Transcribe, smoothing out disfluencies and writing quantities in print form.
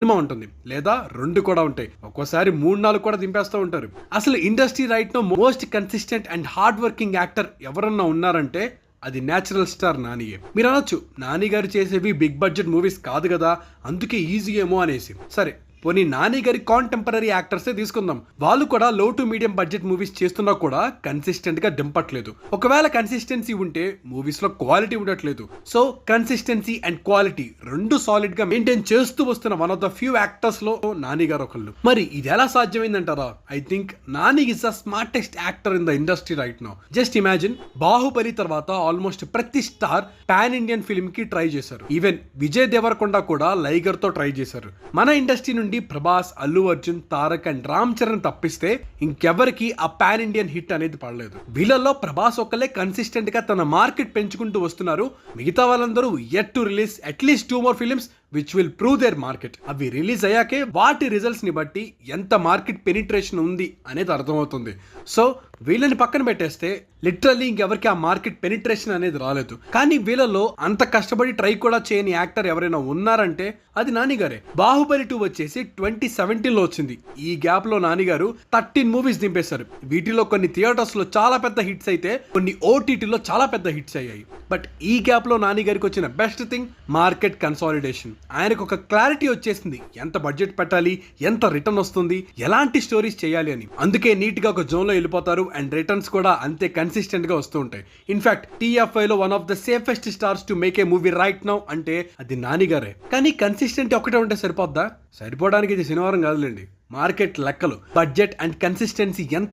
Cinema ఉంటుంది లేదా 2 కూడా ఉంటాయి. ఒక్కోసారి 3, 4 కూడా దింపేస్తూ ఉంటారు. అసలు industry right now most consistent and hard working actor ఎవరన్నా ఉన్నారంటే అది నేచురల్ స్టార్ నానియే. మీరు అనొచ్చు నాని గారు చేసేవి బిగ్ బడ్జెట్ మూవీస్ కాదు కదా, అందుకే ఈజీ ఏమో అనేసి. సరే పోనీ నాని గారి కాంటెంపరీ యాక్టర్సే తీసుకుందాం. వాళ్ళు కూడా లో టు మీడియం బడ్జెట్ మూవీస్ చేస్తున్నా కూడా కన్సిస్టెంట్ గా దింపట్లేదు. ఒకవేళ కన్సిస్టెన్సీ ఉంటే మూవీస్ లో క్వాలిటీ ఉండట్లేదు. సో కన్సిస్టెన్సీ అండ్ క్వాలిటీ రెండు సాలిడ్ గా మెయింటైన్ చేస్తూ వస్తున్న one of the few actors లో నాని గారు ఒకళ్ళు. మరి ఇది ఎలా సాధ్యమైందంటారా? I think Nani is the smartest actor in the industry right now. Just imagine, Baahubali తర్వాత ఆల్మోస్ట్ ప్రతి స్టార్ పాన్ ఇండియన్ ఫిల్మ్ కి ట్రై చేశారు. ఈవెన్ విజయ్ దేవరకొండ కూడా లైగర్ తో ట్రై చేశారు. మన ఇండస్ట్రీ నుండి ప్రభాస్, అల్లు అర్జున్, తారక్ అండ్ రామ్ చరణ్ తప్పిస్తే ఇంకెవరికి ఆ పాన్ ఇండియన్ హిట్ అనేది పడలేదు. వీళ్ళల్లో ప్రభాస్ ఒక్కలే కన్సిస్టెంట్ గా తన మార్కెట్ పెంచుకుంటూ వస్తున్నారు. మిగతా వాళ్ళందరూ yet to release at least 2 more films which will prove their market. అవి రిలీజ్ అయ్యాకే వాటి రిజల్ట్స్ ని బట్టి ఎంత మార్కెట్ పెనిట్రేషన్ ఉంది అనేది అర్థమవుతుంది. సో వీళ్ళని పక్కన పెట్టేస్తే లిటరల్లీ ఇంకెవరికి ఆ మార్కెట్ పెనిట్రేషన్ అనేది రాలేదు. కానీ వీళ్ళలో అంత కష్టపడి ట్రై కూడా చేయని యాక్టర్ ఎవరైనా ఉన్నారంటే అది నాని గారే. బాహుబలి 2 వచ్చేసి 2017లో వచ్చింది. ఈ గ్యాప్ లో నాని గారు 13 మూవీస్ దింపేశారు. వీటిలో కొన్ని థియేటర్స్ లో చాలా పెద్ద హిట్స్ అయితే కొన్ని ఓటీటీలో చాలా పెద్ద హిట్స్ అయ్యాయి. బట్ ఈ గ్యాప్ లో నాని గారికి వచ్చిన బెస్ట్ థింగ్ మార్కెట్ కన్సాలిడేషన్. ఆయనకు ఒక క్లారిటీ వచ్చేసింది, ఎంత బడ్జెట్ పెట్టాలి, ఎంత రిటర్న్ వస్తుంది, ఎలాంటి స్టోరీస్ చేయాలి అని. అందుకే నీట్ గా ఒక జోన్ లో వెళ్ళిపోతారు అండ్ రిటర్న్స్ కూడా అంతే కన్సిస్టెంట్ గా వస్తూ ఉంటాయి. ఇన్ఫాక్ట్ TFI లో one of the safest stars to make a movie right now అంటే అది నాని గారే. కానీ కన్సిస్టెంట్ ఒకటే ఉంటే సరిపోద్దా? సరిపోవడానికి ఇది శనివారం కాదులేండి. మార్కెట్ లెక్కలు, బడ్జెట్ అండ్ కన్సిస్టెన్సీ ఎంత